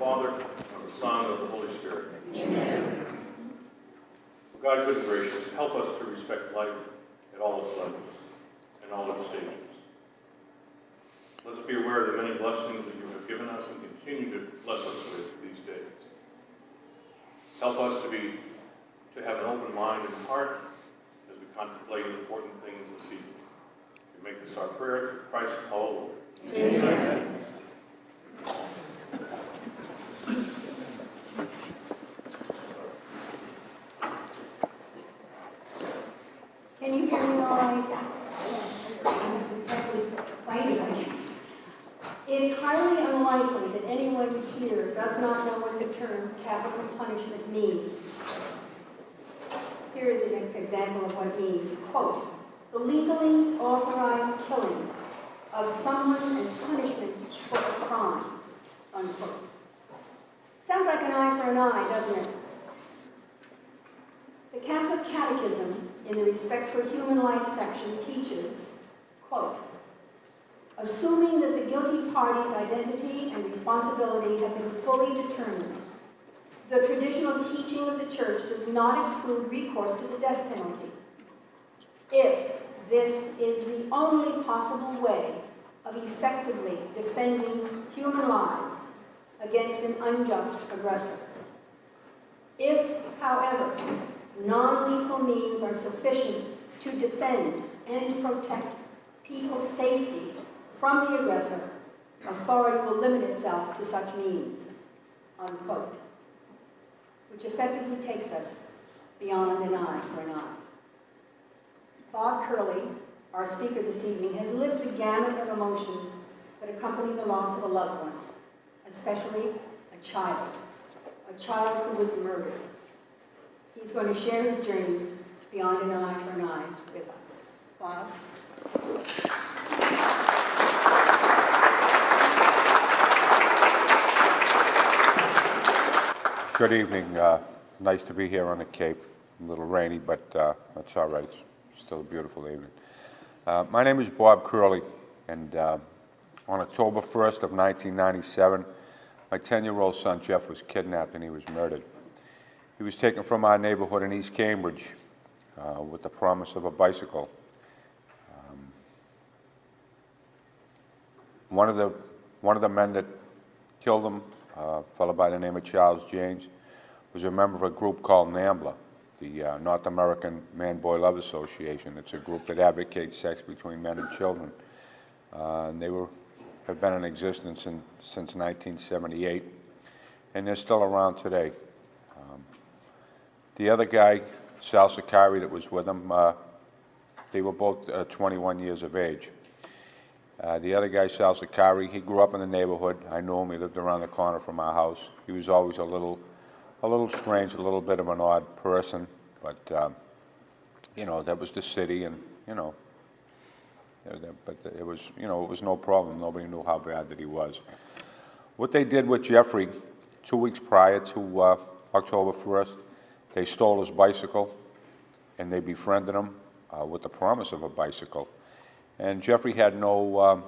Father, and of the Son, and of the Holy Spirit. Amen. God, good and gracious, help us to respect life at all its levels and all its stages. Let us be aware of the many blessings that you have given us and continue to bless us with these days. Help us to have an open mind and heart as we contemplate important things this evening. We make this our prayer through Christ our Lord. Amen. Can you hear me all right? It's highly unlikely that anyone here does not know what the term capital punishment means. Here is an example of what it means. Quote, the legally authorized killing of someone as punishment for a crime. Unquote. Sounds like an eye for an eye, doesn't it? The Catholic Catechism, in the Respect for Human Life section, teaches, quote, assuming that the guilty party's identity and responsibility have been fully determined, the traditional teaching of the Church does not exclude recourse to the death penalty. If this is the only possible way of effectively defending human lives against an unjust aggressor. If, however, non-lethal means are sufficient to defend and protect people's safety from the aggressor, authority will limit itself to such means, unquote, which effectively takes us beyond an eye for an eye. Bob Curley, our speaker this evening, has lived the gamut of emotions that accompany the loss of a loved one, especially a child who was murdered. He's going to share his journey beyond an eye for an eye with us. Bob? Good evening. Nice to be here on the Cape. A little rainy, but that's all right. It's still a beautiful evening. My name is Bob Curley, and on October 1st of 1997, my 10-year-old son Jeff was kidnapped and he was murdered. He was taken from our neighborhood in East Cambridge with the promise of a bicycle. One of the men that killed him, a fellow by the name of Charles James, was a member of a group called NAMBLA, the North American Man-Boy Love Association. It's a group that advocates sex between men and children. And they have been in existence since 1978, and they're still around today. The other guy, Sal Sakari, that was with him, they were both 21 years of age. The other guy, Sal Sakari, he grew up in the neighborhood. I knew him. He lived around the corner from our house. He was always a little strange, a little bit of an odd person, but you know, that was the city, and you know, but it was, you know, it was no problem. Nobody knew how bad that he was. What they did with Jeffrey 2 weeks prior to October 1st, they stole his bicycle, and they befriended him with the promise of a bicycle. And Jeffrey had no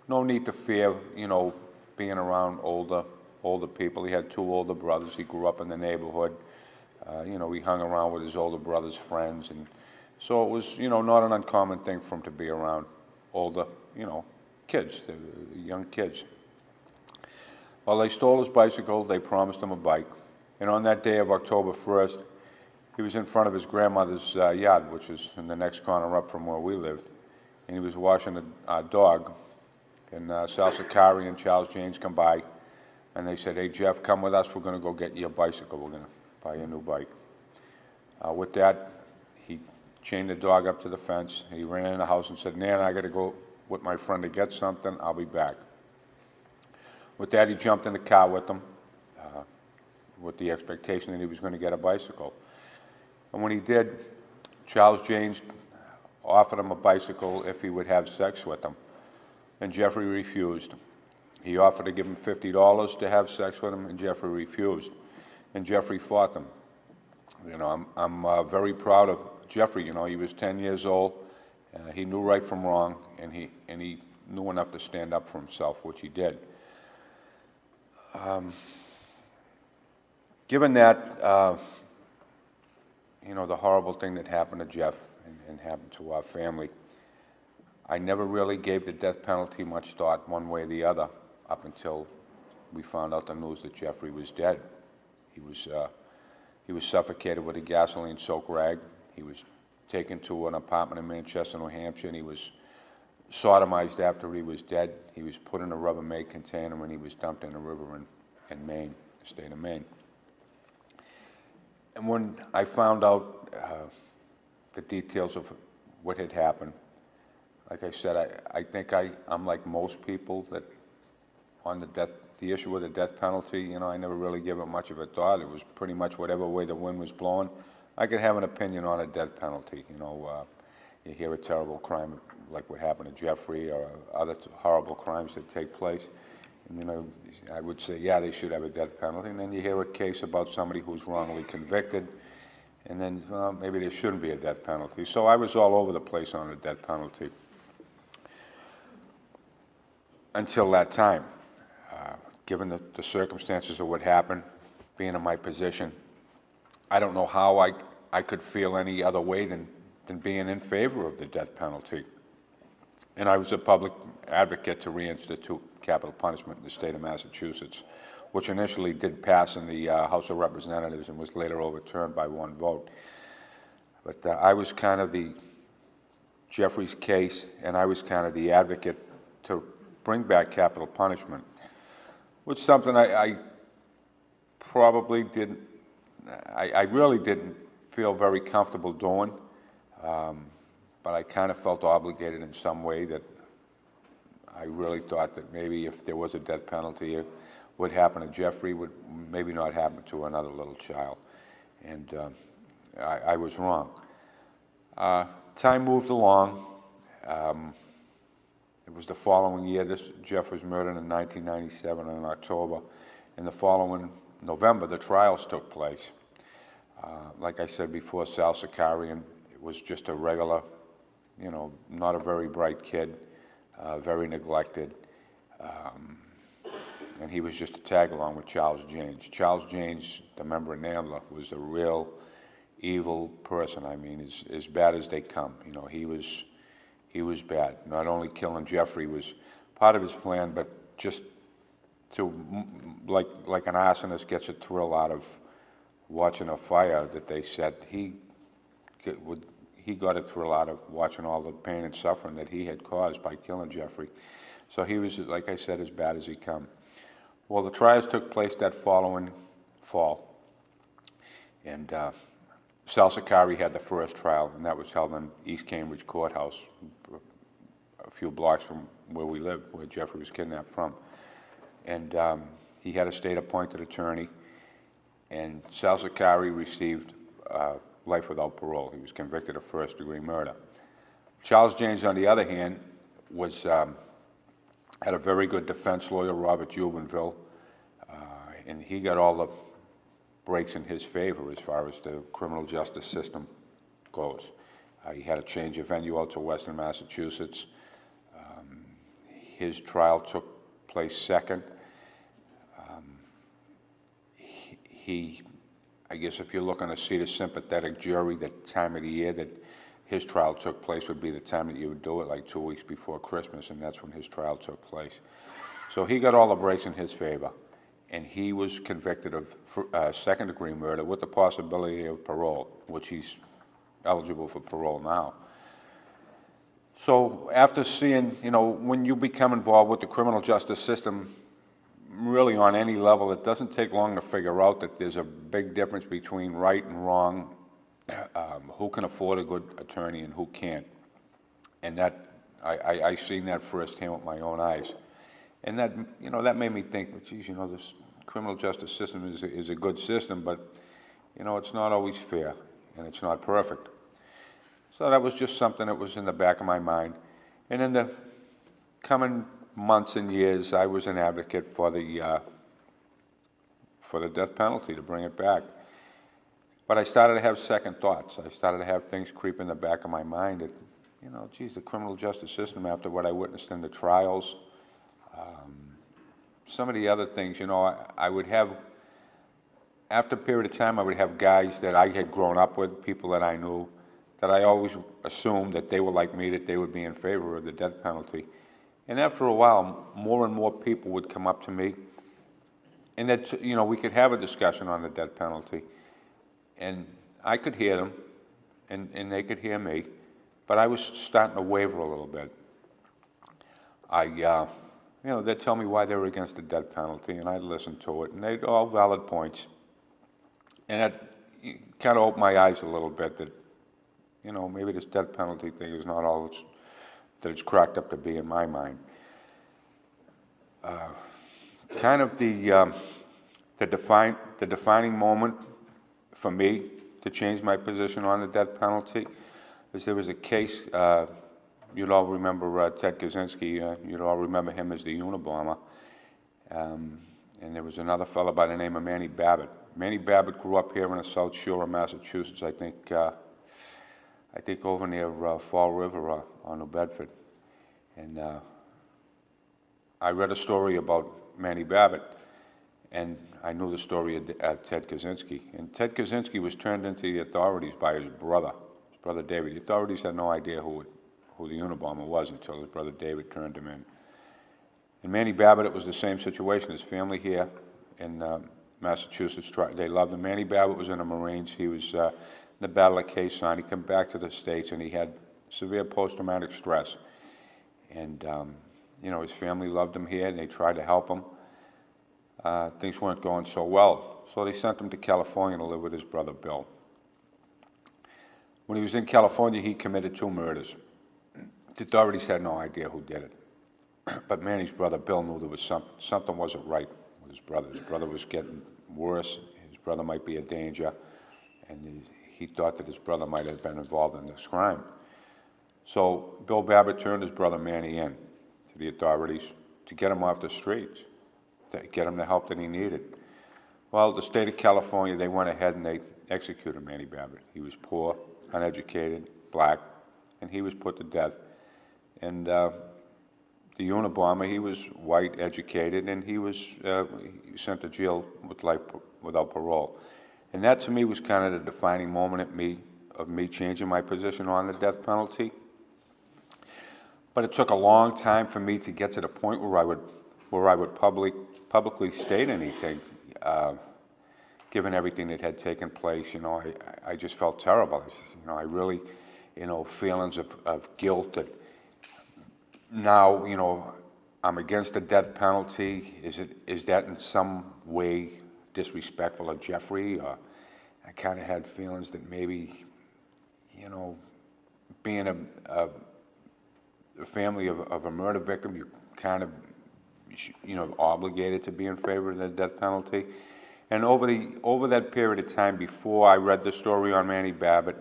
need to fear, you know, being around older people. He had two older brothers. He grew up in the neighborhood. You know, he hung around with his older brother's friends, and so it was, you know, not an uncommon thing for him to be around older, you know, kids, young kids. Well, they stole his bicycle. They promised him a bike. And on that day of October 1st, he was in front of his grandmother's yard, which is in the next corner up from where we lived. And he was washing a dog. And Sal Sakari and Charles James come by, and they said, hey, Jeff, come with us. We're going to go get you a bicycle. We're going to buy you a new bike. With that, he chained the dog up to the fence. He ran in the house and said, Nan, I got to go with my friend to get something. I'll be back. With that, he jumped in the car with them, with the expectation that he was going to get a bicycle. And when he did, Charles James offered him a bicycle if he would have sex with him. And Jeffrey refused. He offered to give him $50 to have sex with him, and Jeffrey refused. And Jeffrey fought them. You know, I'm very proud of Jeffrey. You know, he was 10 years old. He knew right from wrong, and he knew enough to stand up for himself, which he did. Given that, the horrible thing that happened to Jeff and happened to our family, I never really gave the death penalty much thought one way or the other up until we found out the news that Jeffrey was dead. He was suffocated with a gasoline-soaked rag. He was taken to an apartment in Manchester, New Hampshire, and he was sodomized after he was dead. He was put in a Rubbermaid container and he was dumped in a river in Maine, the state of Maine. And when I found out the details of what had happened, like I said, I think I'm like most people that on the issue of the death penalty, I never really gave it much of a thought. It was pretty much whatever way the wind was blowing. I could have an opinion on a death penalty. You hear a terrible crime like what happened to Jeffrey or other horrible crimes that take place. And, I would say, yeah, they should have a death penalty. And then you hear a case about somebody who's wrongly convicted, and then maybe there shouldn't be a death penalty. So I was all over the place on the death penalty until that time. Given the circumstances of what happened, being in my position, I don't know how I could feel any other way than being in favor of the death penalty. And I was a public advocate to reinstitute capital punishment in the state of Massachusetts, which initially did pass in the House of Representatives and was later overturned by one vote. But I was kind of the Jeffrey's case, and I was kind of the advocate to bring back capital punishment, which is something I probably didn't, I really didn't feel very comfortable doing, but I kind of felt obligated in some way that I really thought that maybe if there was a death penalty, what happened to Jeffrey would maybe not happen to another little child. And I was wrong. Time moved along. It was the following year. Jeff was murdered in 1997 in October. In the following November, the trials took place. Like I said before, Sal Sakarian was just a regular, not a very bright kid, very neglected. And he was just a tag-along with Charles Janes. Charles Janes, the member of NAMBLA, was a real evil person. I mean, as bad as they come. He was bad. Not only killing Jeffrey was part of his plan, but just to, like an arsonist gets a thrill out of watching a fire that they set, he got a thrill out of watching all the pain and suffering that he had caused by killing Jeffrey. So he was, like I said, as bad as he come. Well, the trials took place that following fall. And Sal Sakari had the first trial, and that was held in East Cambridge Courthouse, a few blocks from where we lived, where Jeffrey was kidnapped from. And he had a state-appointed attorney, and Sal Sakari received life without parole. He was convicted of first-degree murder. Charles Janes, on the other hand, had a very good defense lawyer, Robert Jubenville, and he got all the breaks in his favor as far as the criminal justice system goes. He had a change of venue out to Western Massachusetts. His trial took place second. I guess if you're looking to see the sympathetic jury, the time of the year that his trial took place would be the time that you would do it, like 2 weeks before Christmas, and that's when his trial took place. So he got all the breaks in his favor, and he was convicted of second-degree murder with the possibility of parole, which he's eligible for parole now. So after seeing, when you become involved with the criminal justice system, really on any level, it doesn't take long to figure out that there's a big difference between right and wrong, who can afford a good attorney and who can't. And that, I seen that firsthand with my own eyes. And that, that made me think, well, geez, this criminal justice system is a good system, but, it's not always fair, and it's not perfect. So that was just something that was in the back of my mind. And in the coming months and years, I was an advocate for the death penalty, to bring it back. But I started to have second thoughts. I started to have things creep in the back of my mind that, geez, the criminal justice system, after what I witnessed in the trials, some of the other things, you know, I would have, after a period of time, I would have guys that I had grown up with, people that I knew, that I always assumed that they were like me, that they would be in favor of the death penalty. And after a while, more and more people would come up to me, and that, you know, we could have a discussion on the death penalty. And I could hear them, and they could hear me, but I was starting to waver a little bit. You know, they'd tell me why they were against the death penalty, and I'd listen to it, and they'd all valid points. And that kind of opened my eyes a little bit that, you know, maybe this death penalty thing is not all that it's cracked up to be in my mind. Kind of the defining moment for me to change my position on the death penalty is there was a case, you'd all remember Ted Kaczynski, you'd all remember him as the Unabomber, and there was another fellow by the name of Manny Babbitt. Manny Babbitt grew up here in the South Shore of Massachusetts, I think over near Fall River or New Bedford. And I read a story about Manny Babbitt, and I knew the story of Ted Kaczynski. And Ted Kaczynski was turned into the authorities by his brother David. The authorities had no idea who the Unabomber was until his brother David turned him in. And Manny Babbitt, it was the same situation. His family here in Massachusetts, they loved him. Manny Babbitt was in the Marines. He was in the Battle of Quai San. He came back to the States, and he had severe post-traumatic stress. And, you know, his family loved him here, and they tried to help him. Things weren't going so well, so they sent him to California to live with his brother Bill. When he was in California, he committed 2 murders. The authorities had no idea who did it. But Manny's brother Bill knew there was something wasn't right with his brother. His brother was getting worse. His brother might be a danger, and he thought that his brother might have been involved in this crime. So Bill Babbitt turned his brother Manny in to the authorities to get him off the streets, to get him the help that he needed. Well, the state of California, they went ahead and they executed Manny Babbitt. He was poor, uneducated, black, and he was put to death. And the Unabomber, he was white, educated, and he was sent to jail with life without parole. And that, to me, was kind of the defining moment of me changing my position on the death penalty. But it took a long time for me to get to the point where I would publicly state anything, given everything that had taken place. You know, I just felt terrible. You know, I really, you know, feelings of guilt that now, you know, I'm against the death penalty. Is that in some way disrespectful of Jeffrey? Or I kind of had feelings that maybe, you know, being a family of a murder victim, you're kind of, you know, obligated to be in favor of the death penalty. And over that period of time before I read the story on Manny Babbitt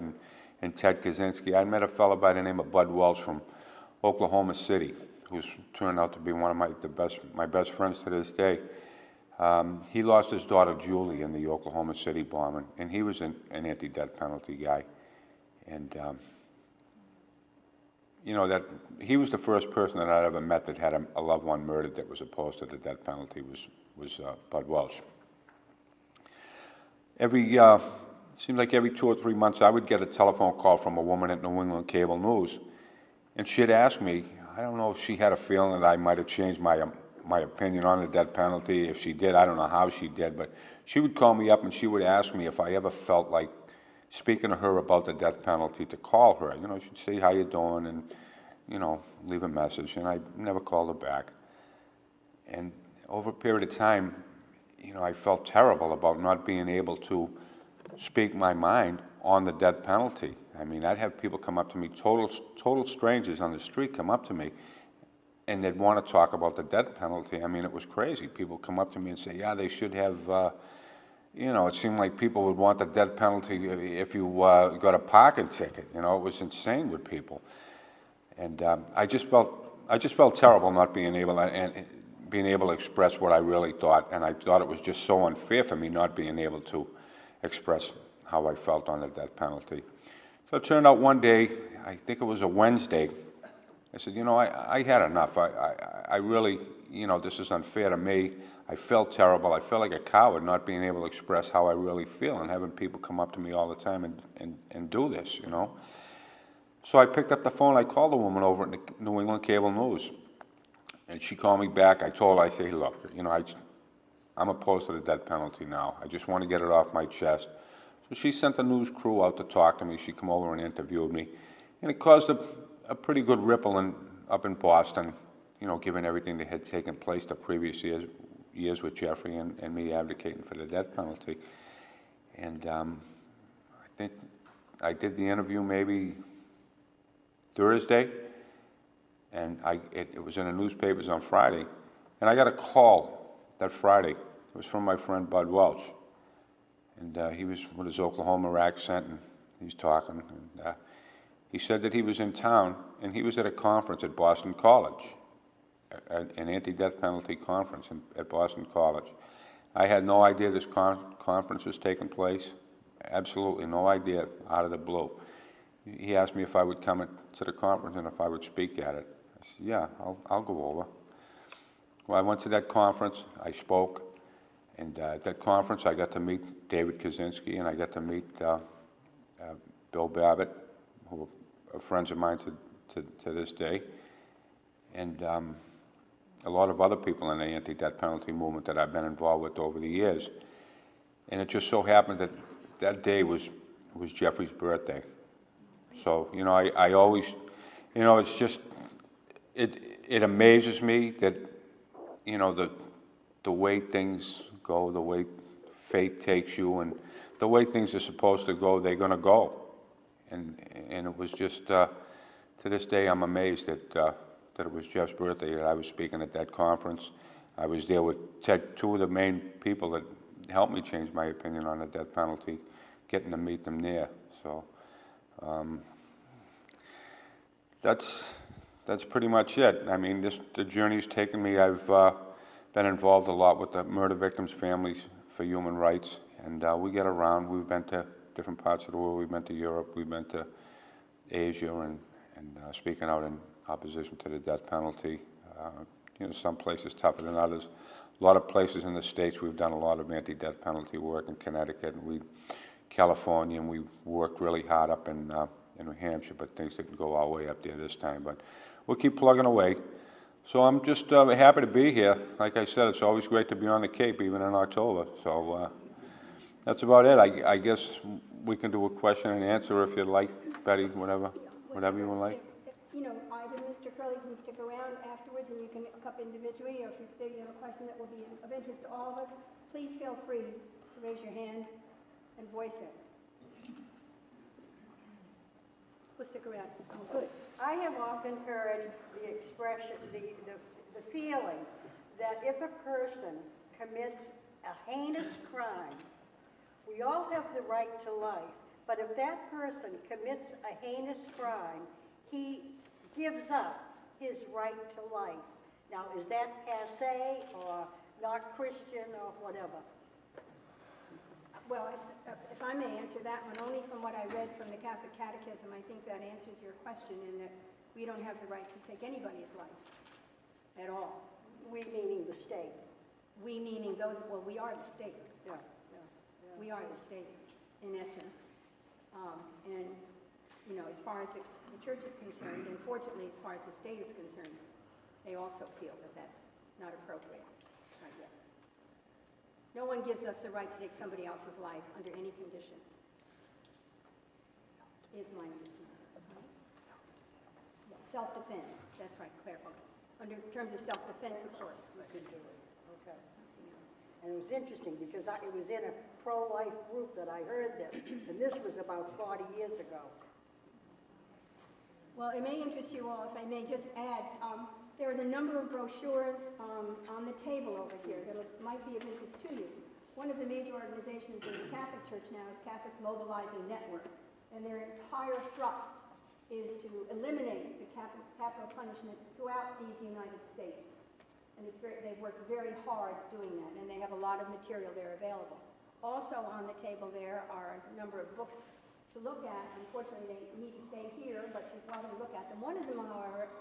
and Ted Kaczynski, I met a fellow by the name of Bud Welch from Oklahoma City, who's turned out to be one of my best friends to this day. He lost his daughter Julie in the Oklahoma City bombing, and he was an anti-death penalty guy. And you know, that he was the first person that I'd ever met that had a loved one murdered that was opposed to the death penalty was Bud Welch. Seemed like every 2 or 3 months I would get a telephone call from a woman at New England Cable News, and she'd ask me, I don't know if she had a feeling that I might have changed my opinion on the death penalty. If she did, I don't know how she did, but she would call me up and she would ask me if I ever felt like speaking to her about the death penalty, to call her. You know, she'd say, how you doing, and, you know, leave a message, and I never called her back. And over a period of time, you know, I felt terrible about not being able to speak my mind on the death penalty. I mean, I'd have people come up to me, total strangers on the street come up to me, and they'd want to talk about the death penalty. I mean, it was crazy. People come up to me and say, yeah, they should have, you know, it seemed like people would want the death penalty if you got a parking ticket. You know, it was insane with people. And I just felt terrible not being able to express what I really thought, and I thought it was just so unfair for me not being able to express how I felt on the death penalty. So it turned out one day, I think it was a Wednesday, I said, you know, I had enough. I really, you know, this is unfair to me. I felt terrible. I felt like a coward not being able to express how I really feel and having people come up to me all the time and do this, you know. So I picked up the phone. I called the woman over at the New England Cable News. And she called me back. I told her, I say, look, you know, I'm opposed to the death penalty now. I just want to get it off my chest. So she sent the news crew out to talk to me. She come over and interviewed me. And it caused a pretty good ripple up in Boston, you know, given everything that had taken place the previous years with Jeffrey and me advocating for the death penalty. And I think I did the interview maybe Thursday, and it was in the newspapers on Friday. And I got a call that Friday. It was from my friend Bud Welch. And he was with his Oklahoma accent, and he's talking. And he said that he was in town, and he was at a conference at Boston College, an anti-death penalty conference at Boston College. I had no idea this conference was taking place. Absolutely no idea, out of the blue. He asked me if I would come to the conference and if I would speak at it. I said, yeah, I'll go over. Well, I went to that conference, I spoke, and at that conference I got to meet David Kaczynski, and I got to meet Bill Babbitt, who are friends of mine to this day, and a lot of other people in the anti-death penalty movement that I've been involved with over the years. And it just so happened that that day was Jeffrey's birthday. So, you know, I always, you know, it's just, it amazes me that, you know, the way things go, the way fate takes you, and the way things are supposed to go, they're going to go. And it was just, to this day, I'm amazed that it was Jeff's birthday, that I was speaking at that conference. I was there with two of the main people that helped me change my opinion on the death penalty, getting to meet them there. So that's pretty much it. I mean, the journey's taken me. I've been involved a lot with the murder victims' families for human rights, and we get around. We've been to different parts of the world. We've been to Europe. We've been to Asia, and speaking out in opposition to the death penalty. You know, some places tougher than others. A lot of places in the States, we've done a lot of anti-death penalty work in Connecticut, and California, and we worked really hard up in New Hampshire, but things didn't go our way up there this time. But we'll keep plugging away. So I'm just happy to be here. Like I said, it's always great to be on the Cape, even in October. So that's about it. I guess we can do a question and answer if you'd like, Betty, whatever you would like. You know, either Mr. Curley can stick around afterwards and you can look up individually, or if you think you have a question that will be of interest to all of us, please feel free to raise your hand and voice it. We'll stick around. Oh, good. I have often heard the expression, the feeling that if a person commits a heinous crime, we all have the right to life, but if that person commits a heinous crime, he gives up his right to life. Now, is that passé or not Christian or whatever? Well, if I may answer that one, only from what I read from the Catholic Catechism, I think that answers your question in that we don't have the right to take anybody's life at all. We meaning the state. We meaning those, well, we are the state. Yeah. We are the state, in essence. And, you know, as far as the church is concerned, and fortunately, as far as the state is concerned, they also feel that that's not appropriate right yet. No one gives us the right to take somebody else's life under any conditions. Is my self-defense. That's right, clerical. Under terms of self-defense, of course. You could do it. Okay. And it was interesting because it was in a pro-life group that I heard this, and this was about 40 years ago. Well, it may interest you all, if I may just add, there are a number of brochures on the table over here that might be of interest to you. One of the major organizations in the Catholic Church now is Catholics Mobilizing Network, and their entire thrust is to eliminate the capital punishment throughout these United States. And they've worked very hard doing that, and they have a lot of material there available. Also on the table there are a number of books to look at. Unfortunately, they need to stay here, but you're welcome to look at them. One of them, however,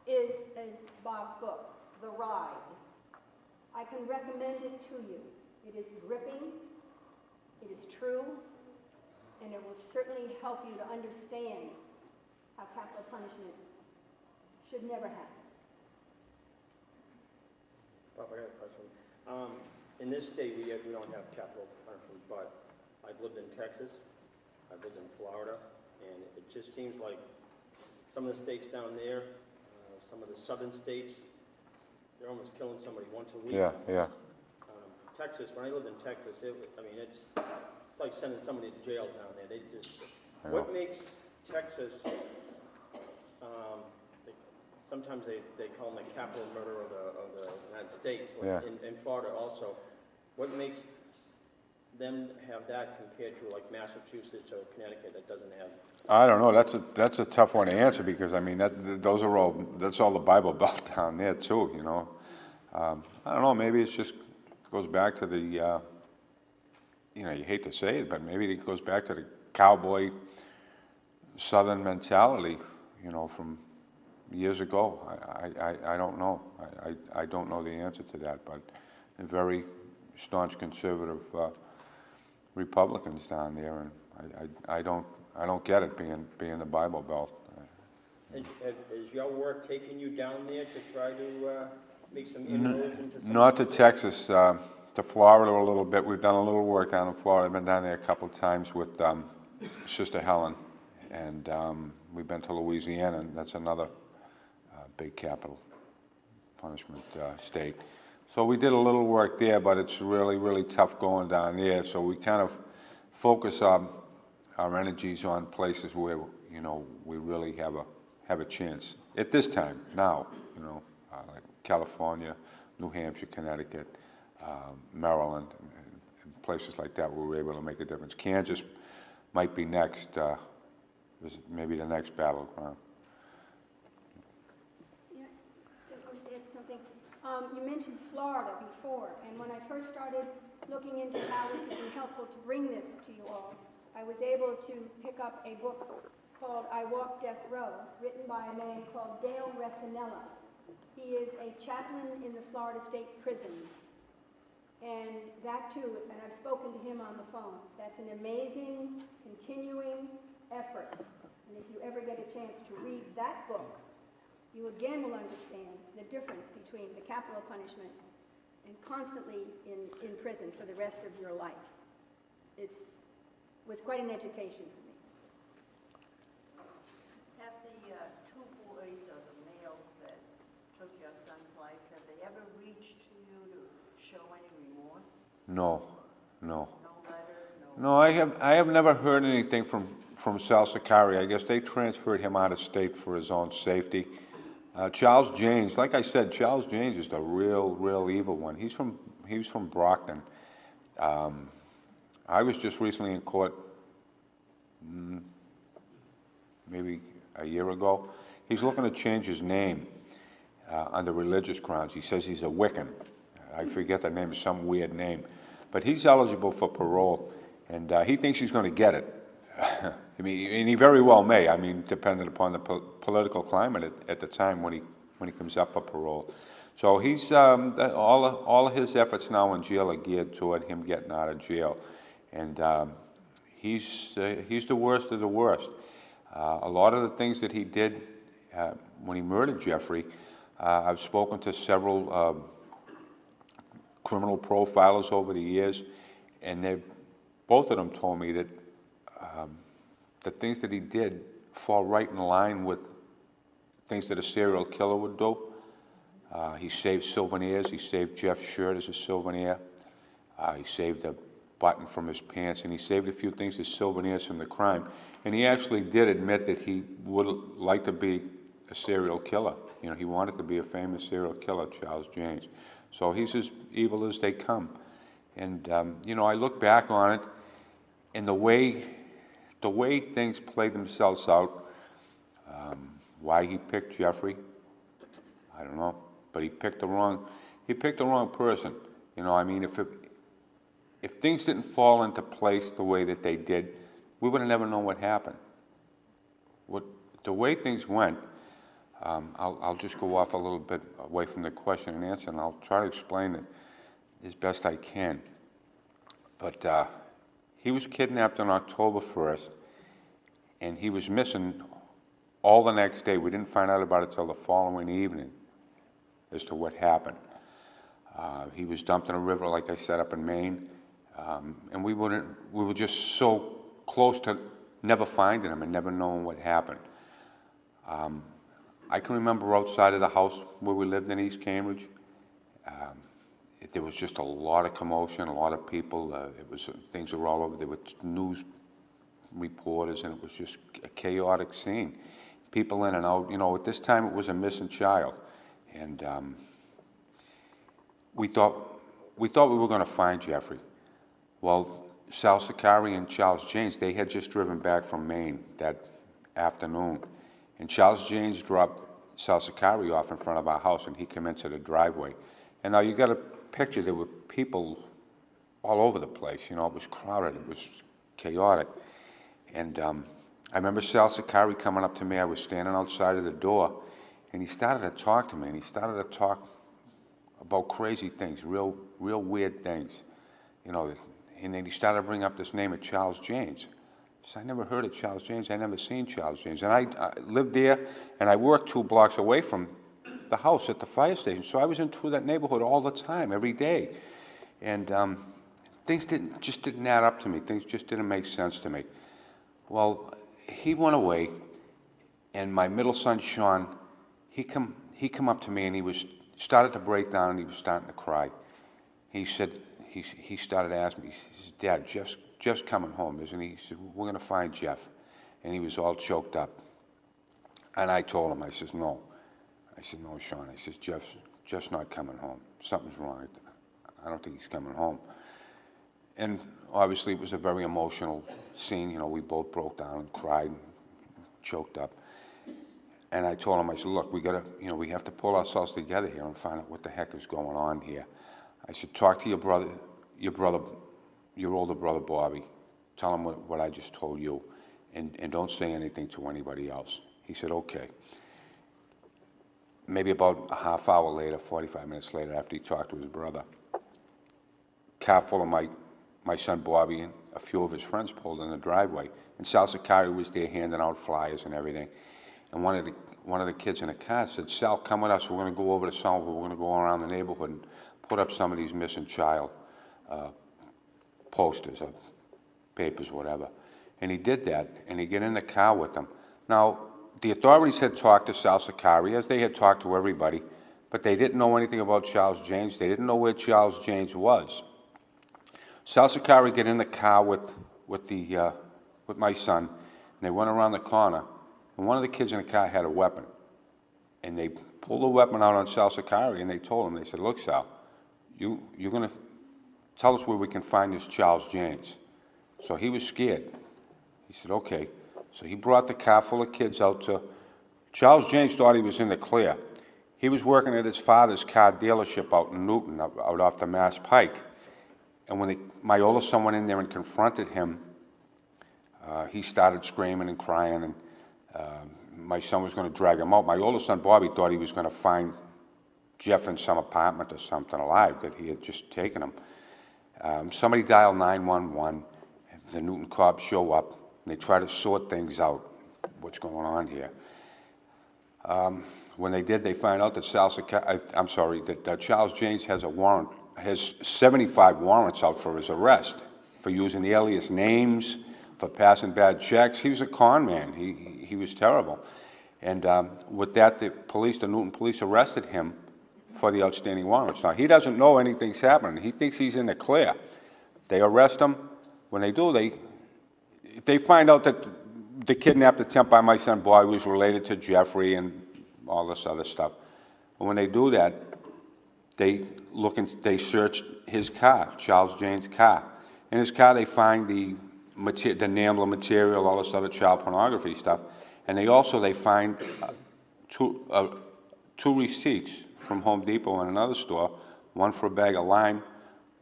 is Bob's book, The Ride. I can recommend it to you. It is gripping, it is true, and it will certainly help you to understand how capital punishment should never happen. Bob, I got a question. In this state, we don't have capital punishment, but I've lived in Texas, I've lived in Florida, and it just seems like some of the states down there, some of the southern states, they're almost killing somebody once a week. Yeah. Texas, when I lived in Texas, it's like sending somebody to jail down there. They just, I know. what makes Texas, sometimes they call them the capital murder of the United States, like Yeah. in Florida also. What makes them have that compared to like Massachusetts or Connecticut that doesn't have? I don't know, that's a tough one to answer, because, I mean, that's all the Bible Belt down there too, you know. I don't know, maybe it's just goes back to the, you know, you hate to say it, but maybe it goes back to the cowboy southern mentality, you know, from years ago. I don't know. I don't know the answer to that, but they're very staunch conservative Republicans down there, and I don't get it being the Bible Belt. Has your work taken you down there to try to make some inroads into some? Not to Texas, to Florida a little bit. We've done a little work down in Florida. I've been down there a couple of times with Sister Helen, and we've been to Louisiana, and that's another big capital punishment state. So we did a little work there, but it's really, really tough going down there. So we kind of focus our energies on places where, you know, we really have a chance at this time now. You know, like California, New Hampshire, Connecticut, Maryland, and places like that where we're able to make a difference. Kansas might be next, maybe the next battleground. Yeah, just want to add something. You mentioned Florida before, and when I first started looking into how it could be helpful to bring this to you all, I was able to pick up a book called I Walk Death Row, written by a man called Dale Resinella. He is a chaplain in the Florida State prisons. And that too, and I've spoken to him on the phone, that's an amazing, continuing effort. And if you ever get a chance to read that book, you again will understand the difference between the capital punishment and constantly in prison for the rest of your life. It was quite an education for me. Have the two boys or the males that took your son's life, have they ever reached to you to show any remorse? No. No letter? No, I have never heard anything from Salsicari. I guess they transferred him out of state for his own safety. Charles James, like I said, Charles James is the real evil one. He's from Brockton. I was just recently in court, maybe a year ago. He's looking to change his name under religious grounds. He says he's a Wiccan. I forget the name, some weird name. But he's eligible for parole, and he thinks he's going to get it. I mean, and he very well may. I mean, depending upon the political climate at the time when he comes up for parole. So he's all of his efforts now in jail are geared toward him getting out of jail, and he's the worst of the worst. A lot of the things that he did when he murdered Jeffrey, I've spoken to several criminal profilers over the years, and both of them told me that the things that he did fall right in line with things that a serial killer would do. He saved souvenirs. He saved Jeff's shirt as a souvenir. He saved a button from his pants, and he saved a few things as souvenirs from the crime. And he actually did admit that he would like to be a serial killer. You know, he wanted to be a famous serial killer, Charles James. So he's as evil as they come. And, you know, I look back on it, and the way things played themselves out, why he picked Jeffrey, I don't know, but he picked the wrong person. You know, I mean, if things didn't fall into place the way that they did, we would have never known what happened. The way things went, I'll just go off a little bit away from the question and answer, and I'll try to explain it as best I can. But he was kidnapped on October 1st, and he was missing all the next day. We didn't find out about it till the following evening as to what happened. He was dumped in a river, like I said, up in Maine, and we were just so close to never finding him and never knowing what happened. I can remember outside of the house where we lived in East Cambridge, there was just a lot of commotion, a lot of people. Things were all over. There were news reporters, and it was just a chaotic scene. People in and out. You know, at this time it was a missing child, and we thought we were going to find Jeffrey. Well, Sal Sakari and Charles James, they had just driven back from Maine that afternoon, and Charles James dropped Sal Sakari off in front of our house, and he came into the driveway. And now you got a picture, there were people all over the place. You know, it was crowded, it was chaotic. And I remember Sal Sakari coming up to me. I was standing outside of the door, and he started to talk to me, and he started to talk about crazy things, real weird things, you know. And then he started to bring up this name of Charles James. So I never heard of Charles James. I never seen Charles James. And I lived there, and I worked 2 blocks away from the house at the fire station. So I was through that neighborhood all the time, every day. And things just didn't add up to me. Things just didn't make sense to me. Well, he went away, and my middle son, Sean, he come up to me, and he started to break down, and he was starting to cry. He said, he started to ask me, he says, Dad, Jeff's coming home, isn't he? He said, we're going to find Jeff. And he was all choked up. And I told him, I said, no. I said, no, Sean. I said, Jeff's not coming home. Something's wrong. I don't think he's coming home. And obviously it was a very emotional scene. You know, we both broke down and cried and choked up. And I told him, I said, look, we have to pull ourselves together here and find out what the heck is going on here. I said, talk to your older brother, Bobby. Tell him what I just told you, and don't say anything to anybody else. He said, okay. Maybe about a half hour later, 45 minutes later, after he talked to his brother, car full of my son Bobby and a few of his friends pulled in the driveway, and Sal Sakari was there handing out flyers and everything. And one of the kids in the car said, Sal, come with us. We're going to go over to Somerville. We're going to go around the neighborhood and put up some of these missing child posters or papers, whatever. And he did that, and he got in the car with them. Now, the authorities had talked to Sal Sakari, as they had talked to everybody, but they didn't know anything about Charles James. They didn't know where Charles James was. Sal Sakari got in the car with my son, and they went around the corner, and one of the kids in the car had a weapon. And they pulled the weapon out on Sal Sakari, and they told him, they said, look, Sal, you're going to tell us where we can find this Charles James. So he was scared. He said, okay. So he brought the car full of kids out to... Charles James thought he was in the clear. He was working at his father's car dealership out in Newton, out off the Mass Pike. And when my oldest son went in there and confronted him, he started screaming and crying, and my son was going to drag him out. My oldest son, Bobby, thought he was going to find Jeff in some apartment or something alive, that he had just taken him. Somebody dialed 911. The Newton cops show up, and they try to sort things out, what's going on here. When they did, they find out that that Charles James has a warrant, has 75 warrants out for his arrest, for using the alias names, for passing bad checks. He was a con man. He was terrible. And with that, the Newton police arrested him for the outstanding warrants. Now, he doesn't know anything's happening. He thinks he's in the clear. They arrest him. When they do, they find out that the kidnapped attempt by my son Bobby was related to Jeffrey and all this other stuff. And when they do that, they search his car, Charles James' car. In his car, they find the NAMBLA material, all this other child pornography stuff, and they find two receipts from Home Depot and another store, one for a bag of lime,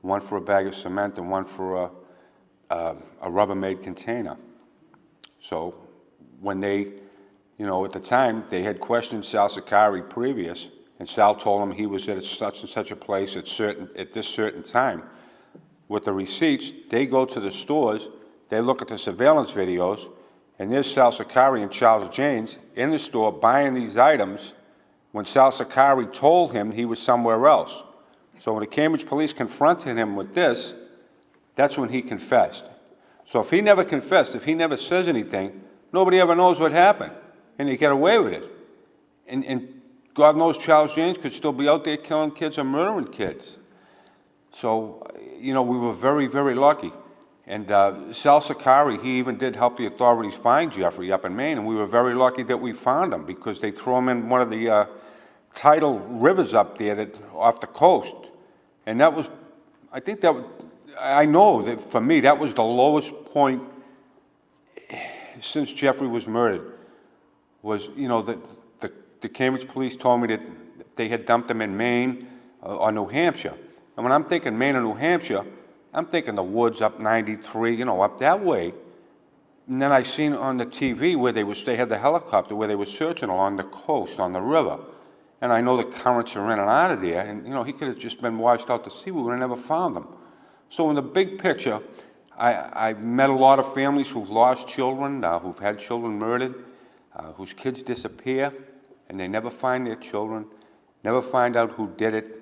one for a bag of cement, and one for a Rubbermaid container. So when they You know, at the time, they had questioned Sal Sakari previous, and Sal told him he was at such and such a place at this certain time. With the receipts, they go to the stores, they look at the surveillance videos, and there's Sal Sakari and Charles Janes in the store buying these items when Sal Sakari told him he was somewhere else. So when the Cambridge police confronted him with this, that's when he confessed. So if he never confessed, if he never says anything, nobody ever knows what happened, and they get away with it. And God knows Charles James could still be out there killing kids and murdering kids. So, you know, we were very, very lucky. And Sal Sakari, he even did help the authorities find Jeffrey up in Maine, and we were very lucky that we found him because they threw him in one of the tidal rivers up there that off the coast. And that was, I think that, I know that for me, that was the lowest point since Jeffrey was murdered, was, you know, the Cambridge police told me that they had dumped him in Maine or New Hampshire. And when I'm thinking Maine or New Hampshire, I'm thinking the woods up 93, you know, up that way. And then I seen on the TV where they had the helicopter where they were searching along the coast on the river. And I know the currents are in and out of there, and, you know, he could have just been washed out to sea. We would have never found him. So in the big picture, I met a lot of families who've lost children, who've had children murdered, whose kids disappear, and they never find their children, never find out who did it.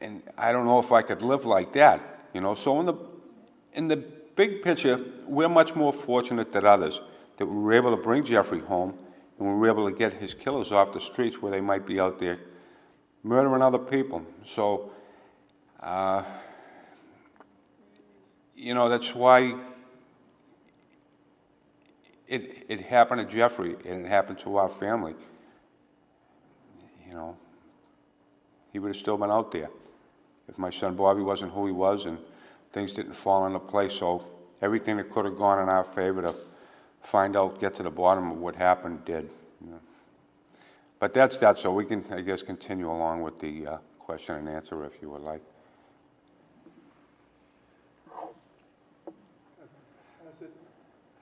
And I don't know if I could live like that, you know. So in the big picture, we're much more fortunate than others that we were able to bring Jeffrey home, and we were able to get his killers off the streets where they might be out there murdering other people. So, you know, that's why it happened to Jeffrey, and it happened to our family. You know, he would have still been out there if my son Bobby wasn't who he was and things didn't fall into place. So everything that could have gone in our favor to find out, get to the bottom of what happened did. You know. But that's that, so we can, I guess, continue along with the question and answer if you would like. Has it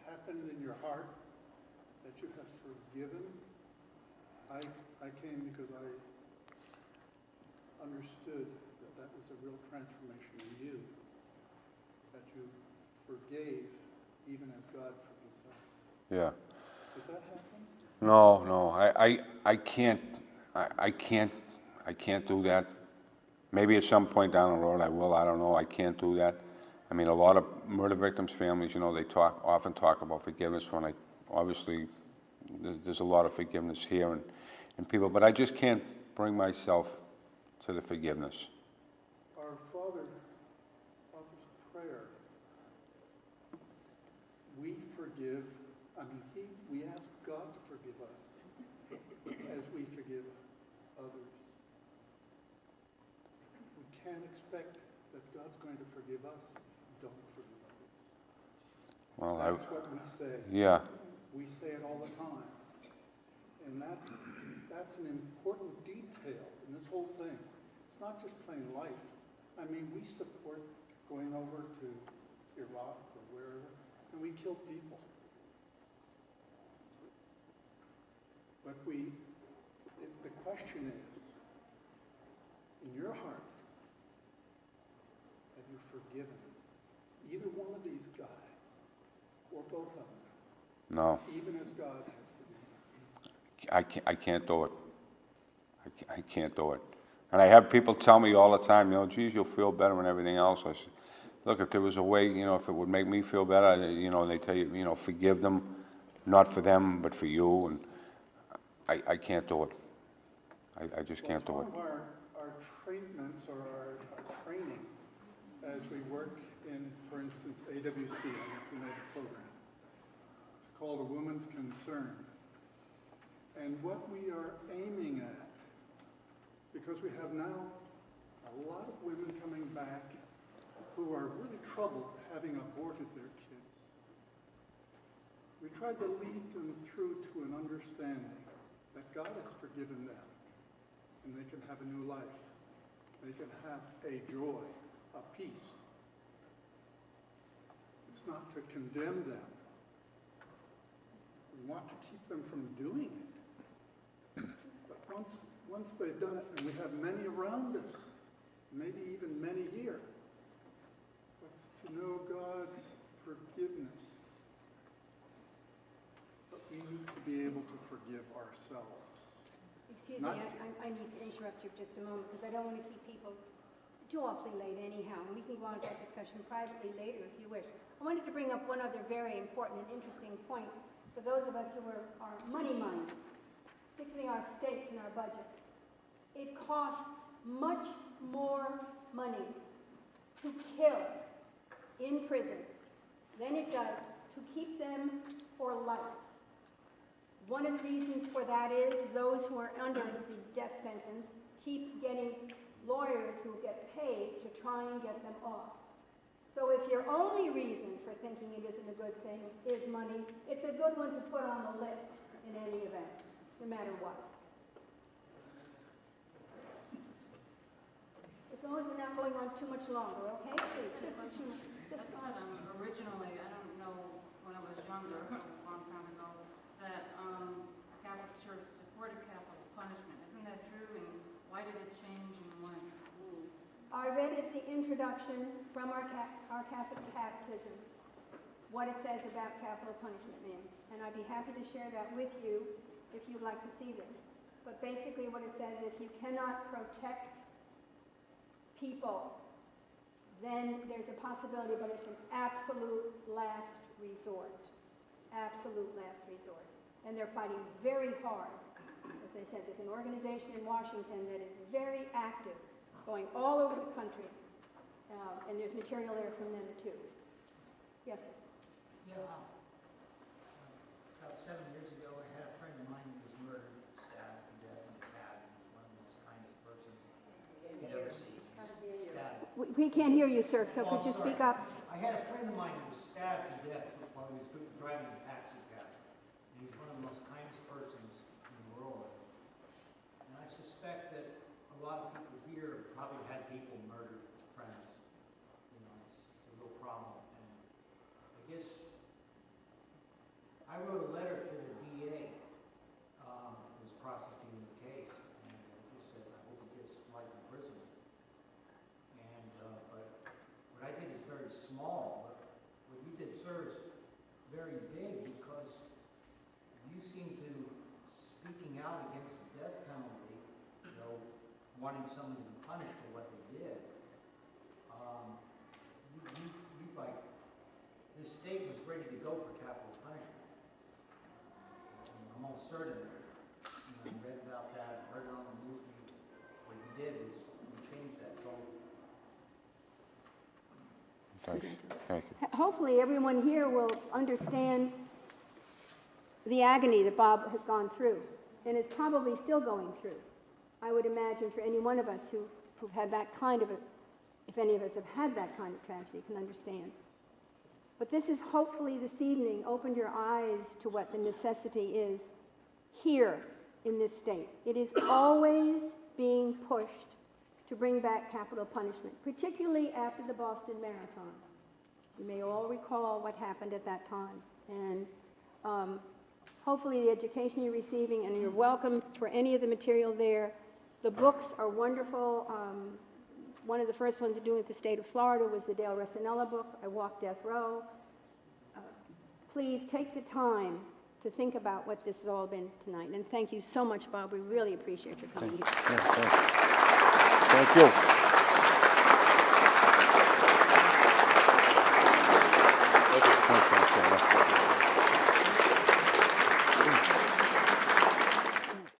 happened in your heart that you have forgiven? I came because I understood that was a real transformation in you, that you forgave even as God forgives us. Yeah. Does that happen? No, I can't do that. Maybe at some point down the road I will, I don't know, I can't do that. I mean, a lot of murder victims' families, you know, they often talk about forgiveness when obviously, there's a lot of forgiveness here and people, but I just can't bring myself to the forgiveness. Our Father's prayer, we forgive, we ask God to forgive us as we forgive others. We can't expect that God's going to forgive us if we don't forgive others. Well, That's what we say. yeah, We say it all the time. And that's an important detail in this whole thing. It's not just plain life. I mean, we support going over to Iraq or wherever, and we kill people. But the question is, in your heart, have you forgiven either one of these guys or both of them? no, Even as God has forgiven. I can't do it. I can't do it. And I have people tell me all the time, you know, geez, you'll feel better and everything else. I said, look, if there was a way, you know, if it would make me feel better, you know, they tell you, you know, forgive them, not for them, but for you. And I can't do it. I just can't do it. One of our treatments or our training as we work in, for instance, AWC, I don't know if you know the program. It's called A Woman's Concern. And what we are aiming at, because we have now a lot of women coming back who are really troubled having aborted their kids. We tried to lead them through to an understanding that God has forgiven them and they can have a new life. They can have a joy, a peace. It's not to condemn them. We want to keep them from doing it. But once they've done it, and we have many around us, maybe even many here, what's to know God's forgiveness? But we need to be able to forgive ourselves. Excuse me, I need to interrupt you just a moment because I don't want to keep people too awfully late anyhow, and we can go on to that discussion privately later if you wish. I wanted to bring up one other very important and interesting point for those of us who are money-minded, particularly our states and our budgets. It costs much more money to kill in prison than it does to keep them for life. One of the reasons for that is those who are under the death sentence keep getting lawyers who get paid to try and get them off. So if your only reason for thinking it isn't a good thing is money, it's a good one to put on the list in any event, no matter what. As long as we're not going on too much longer, okay? Please, just I thought originally, I don't know, when I was younger, a long time ago, that Catholic Church supported capital punishment. Isn't that true? And why did it change and when? I read at the introduction from our Catholic Catechism what it says about capital punishment, ma'am. And I'd be happy to share that with you if you'd like to see this. But basically what it says, if you cannot protect people, then there's a possibility, but it's an absolute last resort. Absolute last resort. And they're fighting very hard. As I said, there's an organization in Washington that is very active, going all over the country, and there's material there from them too. Yes, sir. Yeah, about 7 years ago, I had a friend of mine who was murdered, stabbed to death in a cab. He was one of the most kindest persons you'd ever see. Stabbed. We can't hear you, sir, so could you sorry. speak up? I had a friend of mine who was stabbed to death while he was driving a taxi cab. And he was one of the most kindest persons in the world. And I suspect that a lot of people here probably had people murdered, friends. You know, it's a real problem. And I guess I wrote a letter to the DA who was prosecuting the case, and I just said, I hope he gets life in prison. And but what I did is very small, but what you did, sir, is very big because you seem to speaking out against the death penalty, you know, wanting someone to be punished for what they did. You like, this state was ready to go for capital punishment. I'm almost certain, I read about that, heard it on the news. What you did is you changed that totally. Thank you. Hopefully everyone here will understand the agony that Bob has gone through, and is probably still going through. I would imagine for any one of us who've had that kind of if any of us have had that kind of tragedy, can understand. But this is hopefully this evening opened your eyes to what the necessity is here in this state. It is always being pushed to bring back capital punishment, particularly after the Boston Marathon. You may all recall what happened at that time. And hopefully the education you're receiving, and you're welcome for any of the material there. The books are wonderful. One of the first ones to do with the state of Florida was the Dale Resinella book, I Walk Death Row. Please take the time to think about what this has all been tonight. And thank you so much, Bob. We really appreciate your coming here. Thank you.